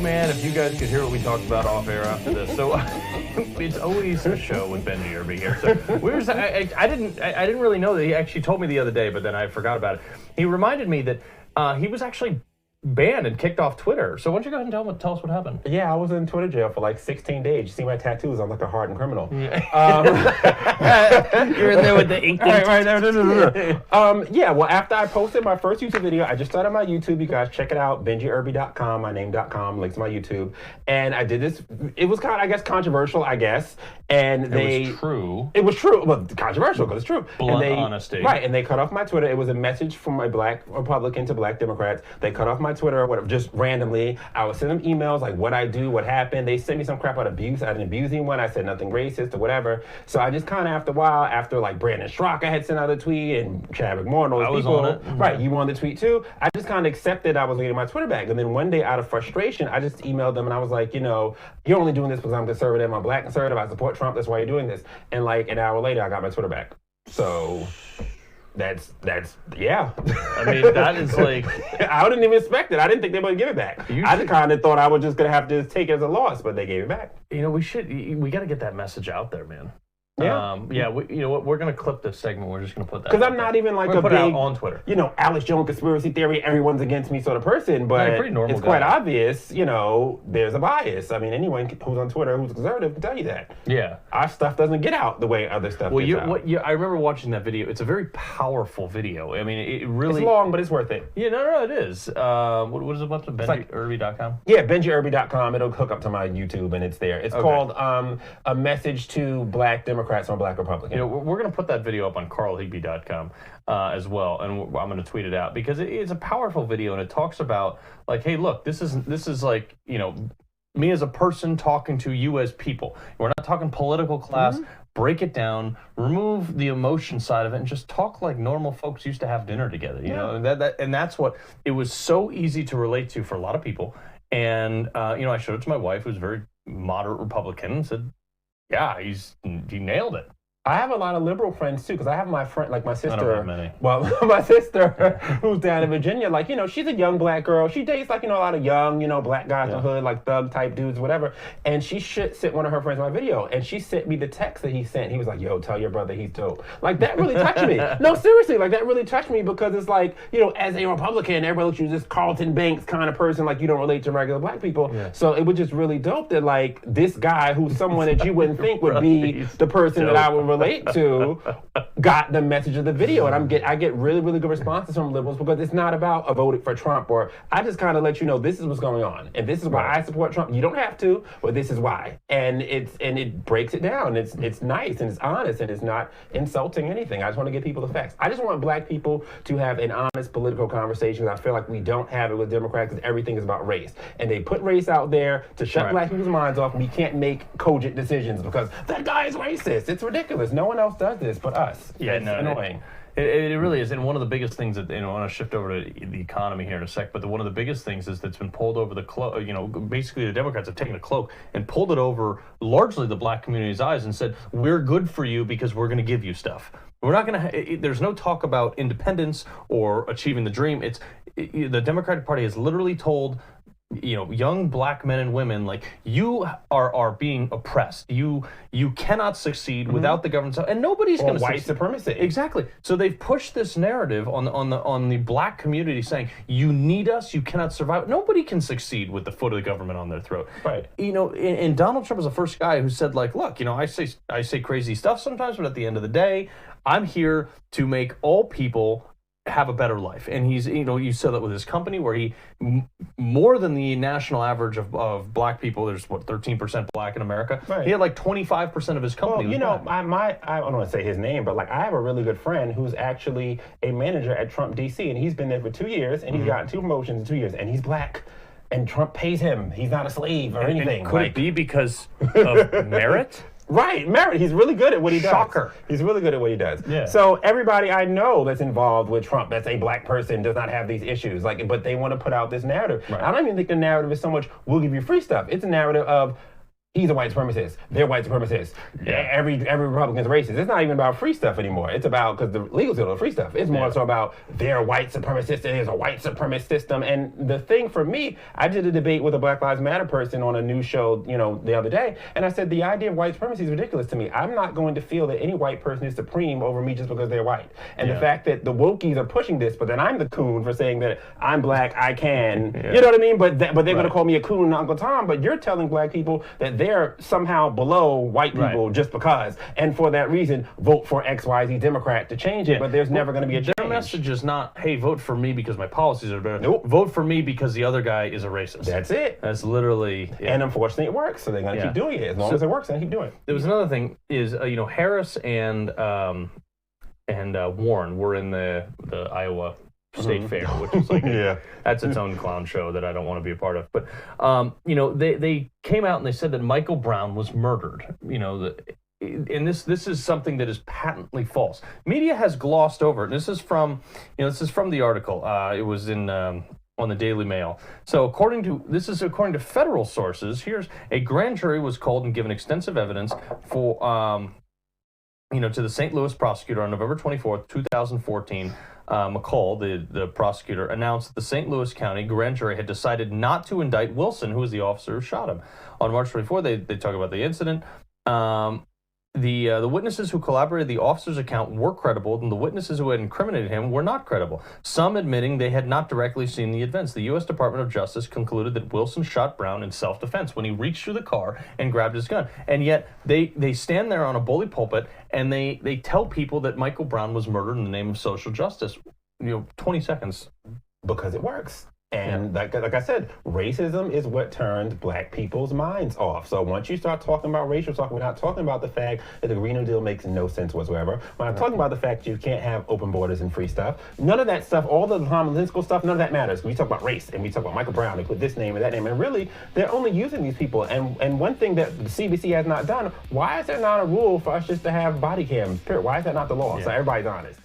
man, if you guys could hear what we talked about off air after this. So it's always a show with Benji Irby here. So I didn't really know that. He actually told me the other day, but then I forgot about it. He reminded me that he was actually banned and kicked off Twitter. So why don't you go ahead and tell us what happened? Yeah, I was in Twitter jail for like 16 days. You see my tattoos? I'm like a hardened criminal. Yeah. You're in there with the ink. Right. Yeah, well, after I posted my first YouTube video, I just started my YouTube. You guys check it out, benjiirby.com, my name.com, links to my YouTube. And I did this. It was kind of, I guess, controversial, I guess. And it was true. It was true. Well, controversial because it's true. Blunt honesty. Right, and they cut off my Twitter. It was a message from my black Republican to black Democrats. They cut off my Twitter or whatever, just randomly. I would send them emails like what I do, what happened. They sent me some crap about abuse. I didn't abuse anyone. I said nothing racist or whatever. So I just kind of, after a while, after like Brandon Schrock, I had sent out a tweet, and Chadwick Moore and all those people. I was on it. Right, you were on the tweet too. I just kind of accepted I was getting my Twitter back. And then one day, out of frustration, I just emailed them and I was like, you're only doing this because I'm conservative. I'm black conservative. I support Trump. That's why you're doing this. And like an hour later, I got my Twitter back. So that's yeah. I mean, that is like, I didn't even expect it. I didn't think they would give it back. I just kind of thought I was just gonna have to take it as a loss, but they gave it back. we got to get that message out there, man. Yeah. You know what? We're gonna clip this segment. We're just gonna put that. Because I'm not even like a put big it out on Twitter. Alex Jones conspiracy theory. Everyone's against me sort of person, but pretty normal it's guy. quite obvious. There's a bias. I mean, anyone who's on Twitter who's conservative can tell you that. Yeah. Our stuff doesn't get out the way other stuff gets out. I remember watching that video. It's a very powerful video. I mean, it really. It's long, but it's worth it. Yeah, no, it is. What is it? What's it? benjiirby.com? Yeah, benjiirby.com. It'll hook up to my YouTube, and it's there. It's called A Message to Black Democrats on Black Republicans. We're going to put that video up on carlhigbie.com as well, and I'm going to tweet it out because it's a powerful video, and it talks about like, hey, look, this is like, me as a person talking to you as people. We're not talking political class. Mm-hmm. Break it down, remove the emotion side of it, and just talk like normal folks used to have dinner together. And that's what it was so easy to relate to for a lot of people. And I showed it to my wife, who's a very moderate Republican, and said, yeah, he nailed it. I have a lot of liberal friends too, because I have my friend, like my sister. I don't have many. Well, my sister, who's down in Virginia, like, she's a young black girl. She dates like, a lot of young, black guys in the hood, like thug type dudes, whatever. And she sent one of her friends my video, and she sent me the text that he sent. He was like, yo, tell your brother he's dope. Like, that really touched me. No, seriously, like, that really touched me because it's like, as a Republican, everybody looks at you as this Carlton Banks kind of person, like, you don't relate to regular black people. Yeah. So it was just really dope that, like, this guy who's someone that you wouldn't think would be the person that I would relate to got the message of the video, and I get really, really good responses from liberals because it's not about a voted for Trump, or I just kind of let you know this is what's going on and this is why I support Trump. You don't have to, but this is why, and it breaks it down. It's nice and it's honest and it's not insulting anything. I just want to give people the facts. I just want black people to have an honest political conversation. I feel like we don't have it with Democrats because everything is about race, and they put race out there to shut black people's minds off. We can't make cogent decisions because that guy is racist. It's ridiculous. No one else does this but us. Yeah, it's annoying. It really is. And one of the biggest things that, I want to shift over to the economy here in a sec, but one of the biggest things is that's been pulled over the cloak. Basically the Democrats have taken the cloak and pulled it over largely the black community's eyes and said, we're good for you because we're going to give you stuff. We're not going to, there's no talk about independence or achieving the dream. The Democratic Party has literally told young black men and women, like, you are being oppressed. You cannot succeed without the government, and nobody's going to white supremacy. Exactly. So they've pushed this narrative on the black community, saying you need us, you cannot survive. Nobody can succeed with the foot of the government on their throat. Right. And Donald Trump is the first guy who said, like, look, I say crazy stuff sometimes, but at the end of the day, I'm here to make all people have a better life. And he's, you saw that with his company where he, more than the national average of black people, there's 13% black in America. Right. He had like 25% of his company. Well, I don't want to say his name, but like I have a really good friend who's actually a manager at Trump DC, and he's been there for 2 years, and he's gotten 2 promotions in 2 years, and he's black. And Trump pays him. He's not a slave or anything. And could it be because of merit? Right, merit. He's really good at what he does. Shocker. He's really good at what he does. Yeah. So everybody I know that's involved with Trump, that's a black person, does not have these issues. But they want to put out this narrative. Right. I don't even think the narrative is so much, we'll give you free stuff. It's a narrative of, he's a white supremacist. They're white supremacists. Yeah. Every Republican's racist. It's not even about free stuff anymore. It's about, because the legal system is free stuff. It's more so about they're white supremacists. There's a white supremacist system. And the thing for me, I did a debate with a Black Lives Matter person on a news show, the other day, and I said the idea of white supremacy is ridiculous to me. I'm not going to feel that any white person is supreme over me just because they're white. And the fact that the wokies are pushing this, but then I'm the coon for saying that I'm black, I can. You know what I mean? But they're going to call me a coon and Uncle Tom. But you're telling black people that they're somehow below white people just because. And for that reason, vote for XYZ Democrat to change it. But there's never going to be a change. Their message is not, hey, vote for me because my policies are better. Nope. Vote for me because the other guy is a racist. That's it. That's literally. And unfortunately, it works. So they're going to keep doing it. As long as it works, they're going to keep doing it. There was another thing is, Harris and Warren were in the Iowa State Fair, which is like that's its own clown show that I don't want to be a part of. But they came out and they said that Michael Brown was murdered. And this is something that is patently false. Media has glossed over it. This is from the article. It was in on the Daily Mail. So according to federal sources, here's a grand jury was called and given extensive evidence for to the St. Louis prosecutor on November 24th, 2014. McCall, the prosecutor, announced that the St. Louis County grand jury had decided not to indict Wilson, who was the officer who shot him. On March 24th, they talk about the incident. The witnesses who collaborated the officer's account were credible, and the witnesses who had incriminated him were not credible, some admitting they had not directly seen the events. The U.S. Department of Justice concluded that Wilson shot Brown in self-defense when he reached through the car and grabbed his gun. And yet they stand there on a bully pulpit and they tell people that Michael Brown was murdered in the name of social justice. 20 seconds. Because it works. And like I said, racism is what turns black people's minds off. So once you start talking about racial talk, we're not talking about the fact that the Green New Deal makes no sense whatsoever. We're not talking about the fact that you can't have open borders and free stuff. None of that stuff, all the homosexual stuff, none of that matters. We talk about race and we talk about Michael Brown, they put this name and that name. And really, they're only using these people. And one thing that the CBC has not done, why is there not a rule for us just to have body cams? Period. Why is that not the law? So everybody's honest.